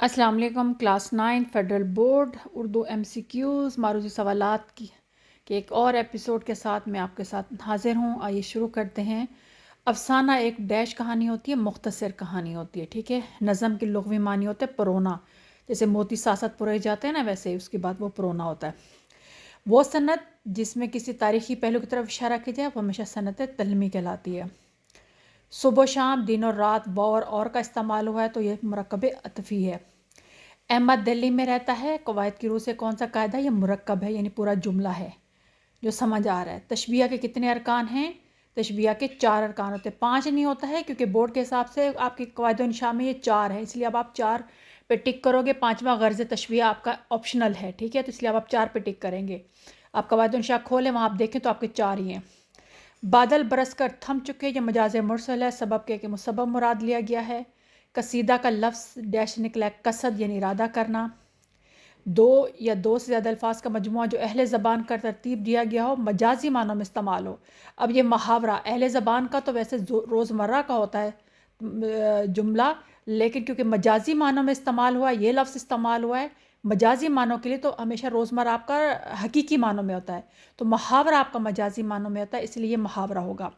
السلام علیکم class 9 federal board Urdu M C Qs معروضی سوالات کی کے ایک اور ایپیسوڈ کے ساتھ میں آپ کے ساتھ حاضر ہوں. آئیے شروع کرتے ہیں. افسانہ ایک ڈیش کہانی ہوتی ہے، مختصر کہانی ہوتی ہے، ٹھیک ہے. نظم کی لغوی معنی ہوتے ہیں پرونا، جیسے موتی ساست پروئے جاتے ہیں نا، ویسے اس کے بعد وہ پرونا ہوتا ہے. وہ صنعت جس میں کسی تاریخی پہلو کی طرف اشارہ کیا جائے وہ ہمیشہ صنعت تلمی کہلاتی ہے. صبح و شام، دن اور رات، و اور کا استعمال ہوا ہے تو یہ مرکب عطفی ہے. احمد دہلی میں رہتا ہے، قواعد کی روح سے کون سا قاعدہ؟ یہ مرکب ہے، یعنی پورا جملہ ہے جو سمجھ آ رہا ہے. تشبیہ کے کتنے ارکان ہیں؟ تشبیہ کے 4 ارکان ہوتے ہیں، 5 نہیں ہوتا ہے کیونکہ بورڈ کے حساب سے آپ کی قواعد و انشاء میں یہ 4 ہے، اس لیے اب آپ 4 پہ ٹک کرو گے. 5واں غرض تشبیہ آپ کا آپشنل ہے، ٹھیک ہے، تو اس لیے اب آپ 4 پہ ٹک کریں گے. آپ قواعد و انشاء کھولیں، وہاں آپ دیکھیں تو آپ کے 4 ہی ہیں. بادل برس کر تھم چکے، یہ مجاز مرسل ہے، سبب کے مسبب مراد لیا گیا ہے. قصیدہ کا لفظ ڈیش نکلا ہے، قصد یعنی ارادہ کرنا. 2 یا 2 سے زیادہ الفاظ کا مجموعہ جو اہل زبان کا ترتیب دیا گیا ہو، مجازی معنوں میں استعمال ہو. اب یہ محاورہ اہل زبان کا تو ویسے روزمرہ کا ہوتا ہے جملہ، لیکن کیونکہ مجازی معنوں میں استعمال ہوا، یہ لفظ استعمال ہوا ہے مجازی معنوں کے لیے، تو ہمیشہ روزمرہ آپ کا حقیقی معنوں میں ہوتا ہے. تو محاورہ آپ کا مجازی معنوں میں ہوتا ہے، اس لیے یہ محاورہ ہوگا.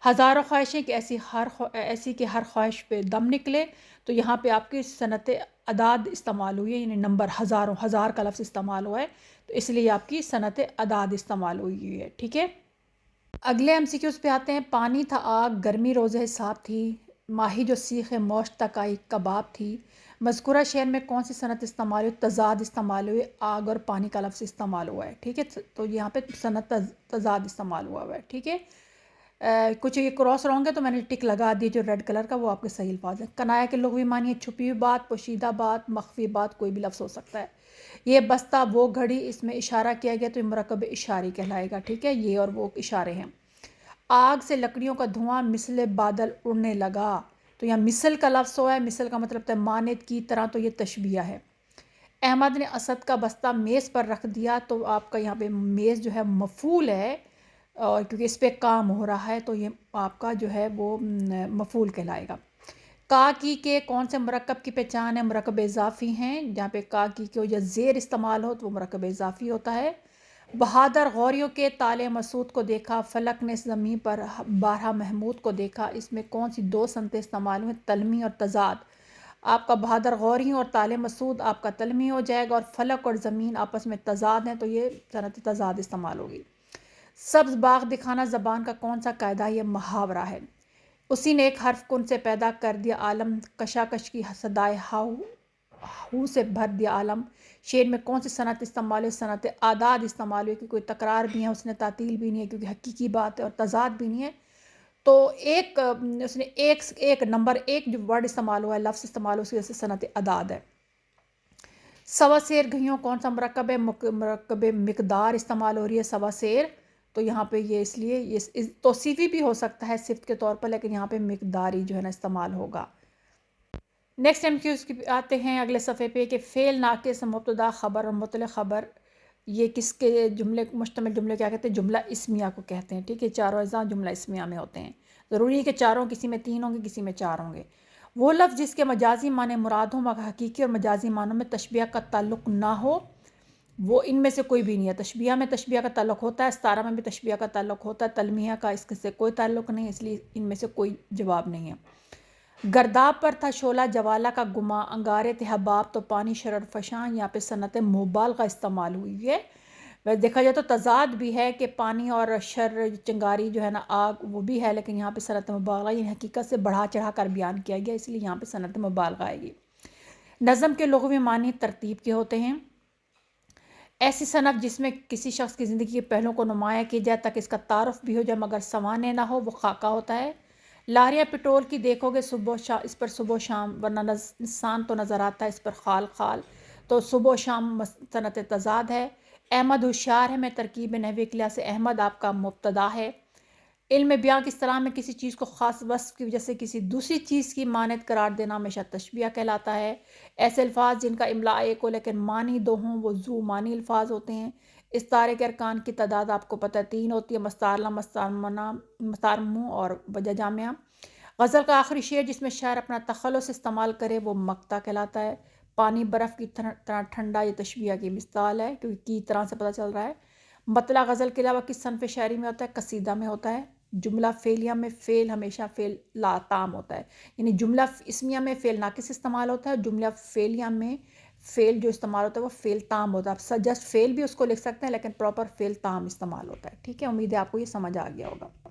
ہزاروں خواہشیں کہ ایسی کہ ہر خواہش پہ دم نکلے، تو یہاں پہ آپ کی صنعت اعداد استعمال ہوئی ہے، یعنی نمبر، ہزاروں، ہزار کا لفظ استعمال ہوا ہے، تو اس لیے آپ کی صنعت اعداد استعمال ہوئی ہے، ٹھیک ہے. اگلے ایم سی کیوز پہ آتے ہیں. پانی تھا آگ، گرمی روز حساب تھی، ماہی جو سیخ موش تک آئی کباب تھی. مذکورہ شعر میں کون سی صنعت استعمال ہوئی؟ تضاد استعمال ہوئی، آگ اور پانی کا لفظ استعمال ہوا ہے، ٹھیک ہے. تو یہاں پہ صنعت تضاد استعمال ہوا ہے، ٹھیک ہے. کچھ یہ کراس رونگ ہے تو میں نے ٹک لگا دی، جو ریڈ کلر کا وہ آپ کے صحیح الفاظ ہیں. کنایا کے لغوی معنی ہے چھپی ہوئی بات، پوشیدہ بات، مخفی بات، کوئی بھی لفظ ہو سکتا ہے. یہ بستہ، وہ گھڑی، اس میں اشارہ کیا گیا تو یہ مرکب اشاری کہلائے گا، ٹھیک ہے. یہ اور وہ اشارے ہیں. آگ سے لکڑیوں کا دھواں مثل بادل اڑنے لگا، تو یہاں مثل کا لفظ ہوا ہے، مثل کا مطلب ہے مانند کی طرح، تو یہ تشبیہ ہے. احمد نے اسد کا بستہ میز پر رکھ دیا، تو آپ کا یہاں پہ میز جو ہے مفعول ہے، اور کیونکہ اس پہ کام ہو رہا ہے تو یہ آپ کا جو ہے وہ مفعول کہلائے گا. کا کی کے کون سے مرکب کی پہچان ہے؟ مرکب اضافی ہیں، جہاں پہ کا کی کے یا زیر استعمال ہو تو وہ مرکب اضافی ہوتا ہے. بہادر غوریوں کے طالع مسعود کو دیکھا، فلک نے زمین پر بارہا محمود کو دیکھا. اس میں کون سی 2 صنعتیں استعمال ہوئیں؟ تلمی اور تضاد. آپ کا بہادر غوریوں اور طالع مسعود آپ کا تلمی ہو جائے گا، اور فلک اور زمین آپس میں تضاد ہیں تو یہ صنعت تضاد استعمال ہوگی. سبز باغ دکھانا زبان کا کون سا قاعدہ؟ یہ محاورہ ہے. اسی نے ایک حرف کن سے پیدا کر دیا عالم، کشاکش کی صدائے ہو سے بھر دیا عالم. شعر میں کون سی صنعت استعمال ہے؟ صنعت اعداد استعمال ہوئی، کیونکہ کوئی تکرار بھی ہے، اس نے تعطیل بھی نہیں ہے کیونکہ حقیقی بات ہے، اور تضاد بھی نہیں ہے. تو اس نے ایک نمبر 1 جو ورڈ استعمال ہوا ہے، لفظ استعمال ہوا، اس کی وجہ سے صنعت اعداد ہے. سوا سیر گھیوں کون سا مرکب ہے؟ مرکب مقدار استعمال ہو رہی ہے سوا سیر، تو یہاں پہ یہ اس لیے یہ توصیفی بھی ہو سکتا ہے صفت کے طور پر، لیکن یہاں پہ مقداری جو ہے نا استعمال ہوگا. نیکسٹ ایم کیوز کی آتے ہیں اگلے صفحے پہ کہ فعل ناقص، مبتدا، خبر اور مطلق خبر، یہ کس کے جملے مشتمل جملے کیا کہتے ہیں؟ جملہ اسمیہ کو کہتے ہیں، ٹھیک ہے. چاروں اجزاء جملہ اسمیہ میں ہوتے ہیں. ضروری ہے کہ چاروں، کسی میں 3 ہوں گے، کسی میں 4 ہوں گے. وہ لفظ جس کے مجازی معنی مراد ہوں مگر حقیقی اور مجازی معنوں میں تشبیہ کا تعلق نہ ہو، وہ ان میں سے کوئی بھی نہیں ہے. تشبیہ میں تشبیہ کا تعلق ہوتا ہے، استعارہ میں بھی تشبیہ کا تعلق ہوتا ہے، تلمیہ کا اس سے کوئی تعلق نہیں، اس لیے ان میں سے کوئی جواب نہیں ہے. گرداب پر تھا شعلہ جوالہ کا گماں، انگارے تھے حباب تو پانی شرر فشاں. یہاں پہ صنعت مبالغہ استعمال ہوئی ہے. ویسے دیکھا جائے تو تضاد بھی ہے کہ پانی اور شر، چنگاری جو ہے نا، آگ، وہ بھی ہے، لیکن یہاں پہ صنعت مبالغہ یہ حقیقت سے بڑھا چڑھا کر بیان کیا گیا، اس لیے یہاں پہ صنعت مبالغہ آئے گی. نظم کے لغوی معنی ترتیب کے ہوتے ہیں. ایسی صنعت جس میں کسی شخص کی زندگی کے پہلوؤں کو نمایاں کی جائے تاکہ اس کا تعارف بھی ہو جائے مگر سوانح نہ ہو، وہ خاکہ ہوتا ہے. لاریاں پٹرول کی دیکھو گے صبح و شام، اس پر صبح و شام، ورنہ نسان تو نظر آتا ہے اس پر خال خال، تو صبح و شام صنعت تضاد ہے. احمد ہوشیار ہے میں ترکیب نحوی کے لحاظ سے احمد آپ کا مبتدا ہے. علم بیاں کی اصطلاح میں کسی چیز کو خاص وصف کی وجہ سے کسی دوسری چیز کی مانند قرار دینا ہمیشہ تشبیہ کہلاتا ہے. ایسے الفاظ جن کا املاء ایک ہو لیکن معنی 2 ہوں وہ ذو معنی الفاظ ہوتے ہیں. استعارے کے ارکان کی تعداد آپ کو پتہ 3 ہوتی ہے، مستعارلہ، مستعارمو اور وجہ جامعہ. غزل کا آخری شعر جس میں شاعر اپنا تخلص استعمال کرے وہ مقطع کہلاتا ہے. پانی برف کی طرح ٹھنڈا یہ تشبیہ کی مثال ہے، کیونکہ کی طرح سے پتہ چل رہا ہے۔ مطلع غزل کے علاوہ کس صنف شاعری میں ہوتا ہے؟ قصیدہ میں ہوتا ہے۔ جملہ فعلیہ میں فعل ہمیشہ فعل لا تام ہوتا ہے، یعنی جملہ اسمیہ میں فعل ناقص استعمال ہوتا ہے، جملہ فعلیہ میں فعل جو استعمال ہوتا ہے وہ فعل تام ہوتا ہے۔ آپ جسٹ فعل بھی اس کو لکھ سکتے ہیں لیکن پراپر فعل تام استعمال ہوتا ہے۔ ٹھیک ہے، امید ہے آپ کو یہ سمجھ آ گیا ہوگا۔